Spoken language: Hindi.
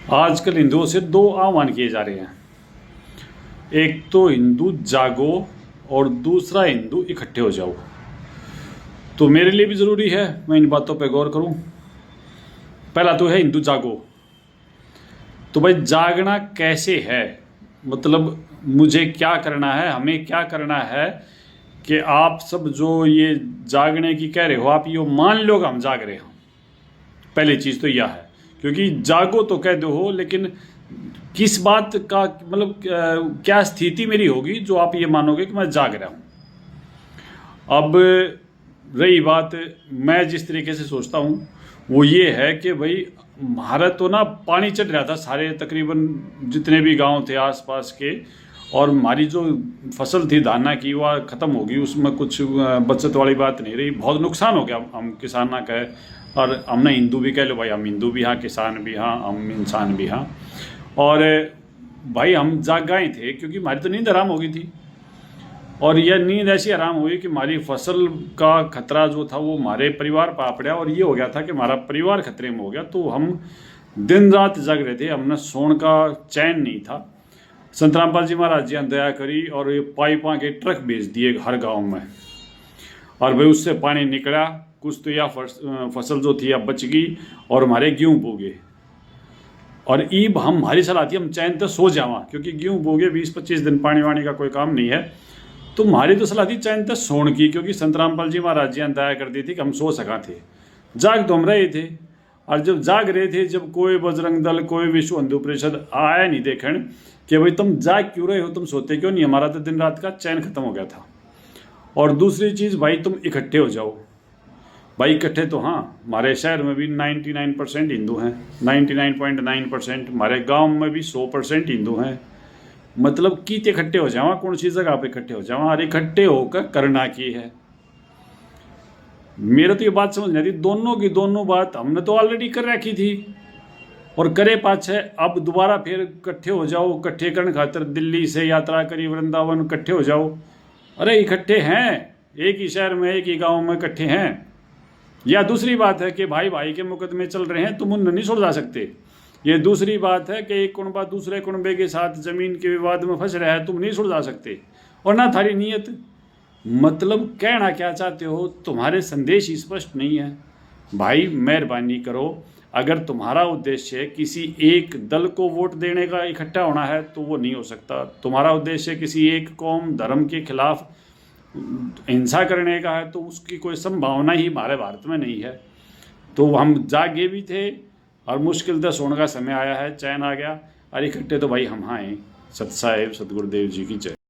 आजकल हिंदुओं से दो आह्वान किए जा रहे हैं। एक तो हिंदू जागो और दूसरा हिंदू इकट्ठे हो जाओ। तो मेरे लिए भी ज़रूरी है मैं इन बातों पर गौर करूं। पहला तो है हिंदू जागो। तो भाई जागना कैसे है, मतलब मुझे क्या करना है, हमें क्या करना है कि आप सब जो ये जागने की कह रहे हो आप ये मान लो कि हम जाग रहे हो। पहली चीज़ तो यह है, क्योंकि जागो तो कह दो हो, लेकिन किस बात का मतलब क्या स्थिति मेरी होगी जो आप ये मानोगे कि मैं जाग रहा हूँ। अब रही बात, मैं जिस तरीके से सोचता हूँ वो ये है कि भाई हमारा तो ना पानी चढ़ रहा था सारे तकरीबन जितने भी गांव थे आसपास के, और हमारी जो फसल थी धाना की वह ख़त्म होगी, उसमें कुछ बचत वाली बात नहीं रही, बहुत नुकसान हो गया। हम किसान ना कहे और हमने हिंदू भी कह लो, भाई हम हिंदू भी हाँ, किसान भी हाँ, हम इंसान भी हाँ। और भाई हम जाग गए थे क्योंकि हमारी तो नींद आराम हो गई थी, और यह नींद ऐसी आराम हुई कि हमारी फसल का खतरा जो था वो हमारे परिवार पर आ पड़ा, और ये हो गया था कि हमारा परिवार खतरे में हो गया। तो हम दिन रात जग रहे थे, हमने सोने का चैन नहीं था। संत रामपाल जी महाराज जी ने दया करी और ये पाइपा के ट्रक भेज दिए हर गांव में, और भाई उससे पानी निकला कुछ, तो यह फसल जो थी अब बच गई और हमारे गेहूँ बोगे। और ईब हम हमारी सलाह थी हम चैन तक सो जावा, क्योंकि गेहूँ बोगे 20-25 दिन पानी वानी का कोई काम नहीं है। तो हमारी तो सलाह थी चैन तक सोने की, क्योंकि संत रामपाल जी महाराज जी ने दया कर दी थी कि हम सो सका थे। जाग तो हम रहे थे, और जब जाग रहे थे, जब कोई बजरंग दल कोई विश्व हिंदू परिषद आया नहीं देखने कि भाई तुम जाग क्यों रहे हो, तुम सोते क्यों नहीं, हमारा तो दिन रात का चैन खत्म हो गया था। और दूसरी चीज़ भाई तुम इकट्ठे हो जाओ। भाई इकट्ठे तो हाँ, हमारे शहर में भी 99% हिंदू हैं, 99.9%, हमारे गांव में भी 100% हिंदू हैं। मतलब कि इकट्ठे हो जाओ, कौन सी जगह पे इकट्ठे हो जाओ, और इकट्ठे होकर करना की है। मेरे तो ये बात समझ नहीं आती, दोनों की दोनों बात हमने तो ऑलरेडी कर रखी थी, और करे पाछे अब दोबारा फिर इकट्ठे हो जाओ। इकट्ठे करने खातिर दिल्ली से यात्रा करी वृंदावन, इकट्ठे हो जाओ। अरे इकट्ठे हैं, एक ही शहर में एक ही गाँव में इकट्ठे हैं। या दूसरी बात है कि भाई भाई के मुकदमे चल रहे हैं, तुम उन्हें नहीं सुलझा सकते। ये दूसरी बात है कि एक कुनबा दूसरे कुनबे के साथ जमीन के विवाद में फंस रहा है, तुम नहीं सुलझा सकते, और ना थारी नीयत। मतलब कहना क्या चाहते हो, तुम्हारे संदेश स्पष्ट नहीं है। भाई मेहरबानी करो, अगर तुम्हारा उद्देश्य किसी एक दल को वोट देने का इकट्ठा होना है तो वो नहीं हो सकता। तुम्हारा उद्देश्य किसी एक कौम धर्म के खिलाफ हिंसा करने का है तो उसकी कोई संभावना ही हमारे भारत में नहीं है। तो हम जागे भी थे, और मुश्किल से सोने का समय आया है, चैन आ गया, और इकट्ठे तो भाई हम हाँ हैं। सत साहेब सतगुरुदेव जी की जय।